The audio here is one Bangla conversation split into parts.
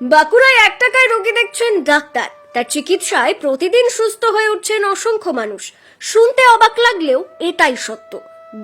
বাঁকুড়ায় 1 টাকায় রোগী দেখছেন ডাক্তার, তার চিকিৎসায় প্রতিদিন সুস্থ হয়ে উঠছেন অসংখ্য মানুষ। শুনতে অবাক লাগলেও এটাই সত্য।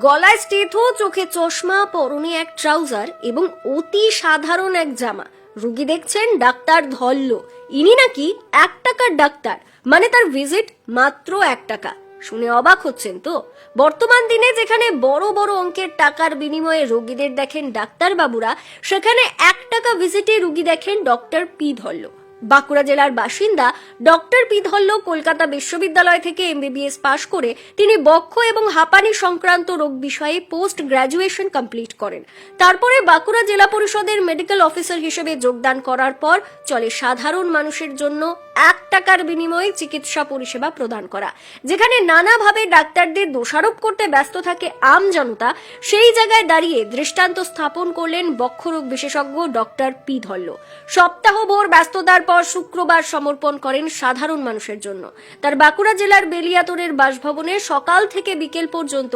গলায় স্টেথো, চোখে চশমা, পরনে এক ট্রাউজার এবং অতি সাধারণ এক জামা রোগী দেখছেন ডাক্তার ধল্ল। ইনি নাকি 1 টাকার ডাক্তার, মানে তার ভিজিট মাত্র 1 টাকা। শুনে অবাক হচ্ছেন তো? বর্তমান দিনে যেখানে বড় বড় অঙ্কের টাকার বিনিময়ে রোগীদের দেখেন ডাক্তার বাবুরা, সেখানে 1 টাকা ভিজিটে রোগী দেখেন ডক্টর পি ধল্ল। বাঁকুড়া জেলার বাসিন্দা ডক্টর পি ধল্ল কলকাতা বিশ্ববিদ্যালয় থেকে এমবিবিএস পাশ করে তিনি বক্ষ এবং হাঁপানি সংক্রান্ত রোগ বিষয়ে পোস্ট গ্র্যাজুয়েশন কমপ্লিট করেন। তারপরে বাঁকুড়া জেলা পরিষদের মেডিকেল অফিসার হিসেবে যোগদান করার পর চলে সাধারণ মানুষের জন্য 1 টাকার বিনিময়ে চিকিৎসা পরিষেবা প্রদান করা। যেখানে নানাভাবে ডাক্তারদের দোষারোপ করতে ব্যস্ত থাকে আম জনতা, সেই জায়গায় দাঁড়িয়ে দৃষ্টান্ত স্থাপন করলেন বক্ষরোগ বিশেষজ্ঞ ডক্টর পি ধল্ল। সপ্তাহভর ব্যস্ততার পর শুক্রবার সমর্পণ করেন সাধারণ মানুষের জন্য। তার বাঁকুড়া জেলার বেলিয়াতোড়ের বাসভবনে সকাল থেকে বিকেল পর্যন্ত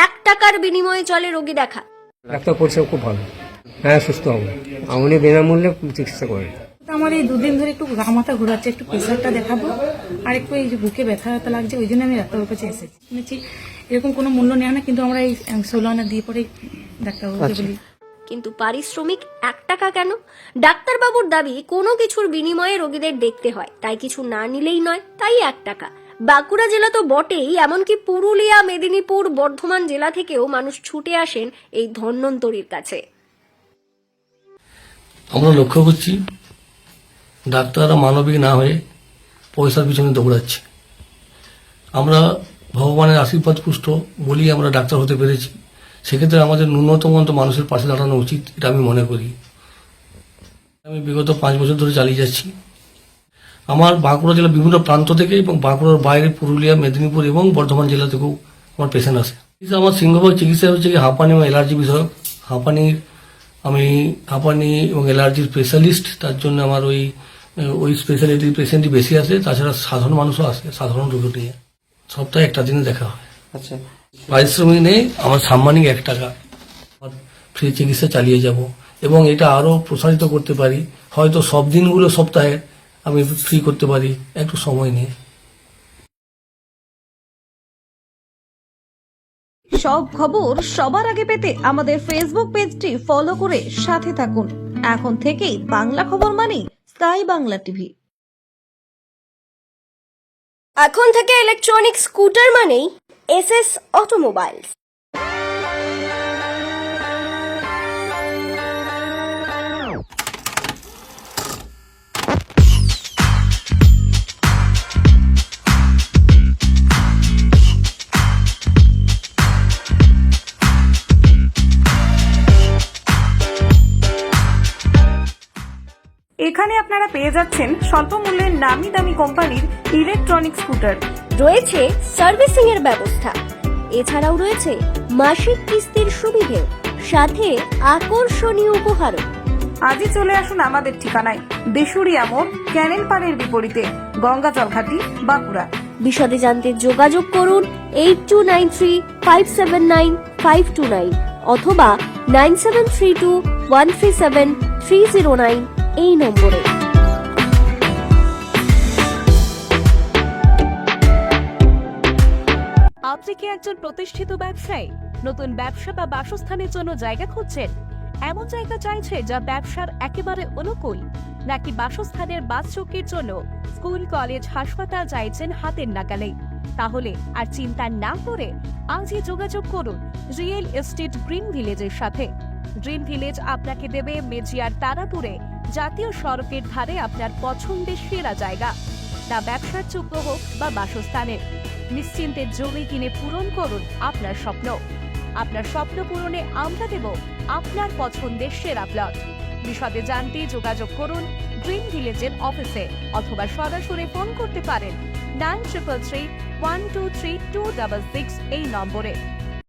1 টাকার বিনিময়ে চলে রোগী দেখা। ডাক্তার পরিষেবা খুব ভালো, হ্যাঁ সুস্থ হবো। উনি বিনামূল্যে চিকিৎসা করেন। আমার এই 2 দিন ধরে একটু গা মাথা ঘোরাচ্ছে, একটু প্রেশারটা দেখাবো আর একটু এই যে বুকে ব্যথা ব্যথা লাগছে, ওই জন্য আমি ডাক্তারের কাছে এসেছি। শুনেছি এরকম কোনো মূল্য নেয় না, কিন্তু আমরা এই 16 আনা দিয়ে পরে ডাক্তারবাবুকে বলি। কিন্তু পারিশ্রমিক 1 টাকা কেন? ডাক্তারবাবুর দাবি কোনো কিছুর বিনিময়ে রোগীদের দেখতে হয়, তাই কিছু না নিলেই নয়, তাই 1 টাকা। বাঁকুড়া জেলা তো বটেই, এমনকি পুরুলিয়া, মেদিনীপুর, বর্ধমান জেলা থেকেও মানুষ ছুটে আসেন এই ধন্বন্তরীর কাছে। আমরা লক্ষ্য করছি ডাক্তাররা মানবিক না হয়ে পয়সার পিছনে দৌড়াচ্ছে। আমরা ভগবানের আশীর্বাদ পুষ্ট বলি আমরা ডাক্তার হতে পেরেছি। সেক্ষেত্রে আমাদের ন্যূনতম মানুষের পাশে দাঁড়ানো উচিত, এটা আমি মনে করি। আমি বিগত 5 বছর ধরে চালিয়ে যাচ্ছি। আমার বাঁকুড়া জেলার বিভিন্ন প্রান্ত থেকে এবং বাঁকুড়ার বাইরে পুরুলিয়া, মেদিনীপুর এবং বর্ধমান জেলা থেকেও আমার পেশেন্ট আসে। আমার সিংহভাগ চিকিৎসা হচ্ছে কি হাঁপানি এবং অ্যালার্জি বিষয়ক। আমি হাঁপানি এবং অ্যালার্জির স্পেশালিস্ট, তার জন্য আমার ওই স্পেশালিটির পেশেন্টই বেশি আসে। তাছাড়া সাধারণ মানুষও আসে, সাধারণ রোগ নিয়ে সপ্তাহে একটা দিনে দেখা হয়। আচ্ছা, পারিশ্রমিক নেই, আমার সাম্মানিক 1 টাকা ফ্রি চিকিৎসা চালিয়ে যাব এবং এটা আরো প্রসারিত করতে পারি। হয়তো সব দিনগুলো সপ্তাহে আমি ফ্রি করতে পারি একটু সময় নিয়ে। সব খবর সবার আগে পেতে আমাদের ফেসবুক পেজটি ফলো করে সাথে থাকুন। এখন থেকেই বাংলা খবর মানে স্কাই বাংলা টিভি। এখন থেকে ইলেকট্রনিক স্কুটার মানেই এসএস অটোমোবাইলস। এখানে আপনারা পেয়ে যাচ্ছেন স্বল্প মূল্যের নামি দামি কোম্পানির ইলেকট্রনিক স্কুটার। রয়েছে সার্ভিসিং এর ব্যবস্থা, এছাড়াও রয়েছে মাসিক কিস্তির সুবিধে, সাথে আকর্ষণীয় উপহারও। আজই চলে আসুন আমাদের ঠিকানায়, দেশুরিয়া মোড়, ক্যানেল পাড়ের বিপরীতে, গঙ্গাজল ঘাটি, বাঁকুড়া। বিশদে জানতে যোগাযোগ করুন 8293579529 অথবা 9732137309 এই নম্বরে। আপনি কি একজন প্রতিষ্ঠিত ব্যবসায়ী? নতুন ব্যবসা বা বাসস্থানের জন্য জায়গা খুঁজছেন? এমন জায়গা চাইছে যা ব্যবসার একেবারে অনুকূল, নাকি বাসস্থানের বাসচৌকির জন্য স্কুল, কলেজ, হাসপাতাল চাইছেন হাতের নাগালে? তাহলে আর চিন্তা না করে আজই যোগাযোগ করুন রিয়েল এস্টেট গ্রিন ভিলেজের সাথে। গ্রিন ভিলেজ আপনাকে দেবে মেজিয়ার তারাপুরে জাতীয় সড়কের ধারে আপনার পছন্দের সেরা জায়গা। তা ব্যবসার যোগ্য হোক বা বাসস্থানের, নিশ্চিন্তে জমি কিনে পূরণ করুন আপনার স্বপ্ন। আপনার স্বপ্ন পূরণে আমরা দেব আপনার পছন্দের সেরা প্লট। বিশদে জানতে যোগাযোগ করুন গ্রিন ভিলেজের অফিসে অথবা সরাসরি ফোন করতে পারেন 9333123266 এই নম্বরে।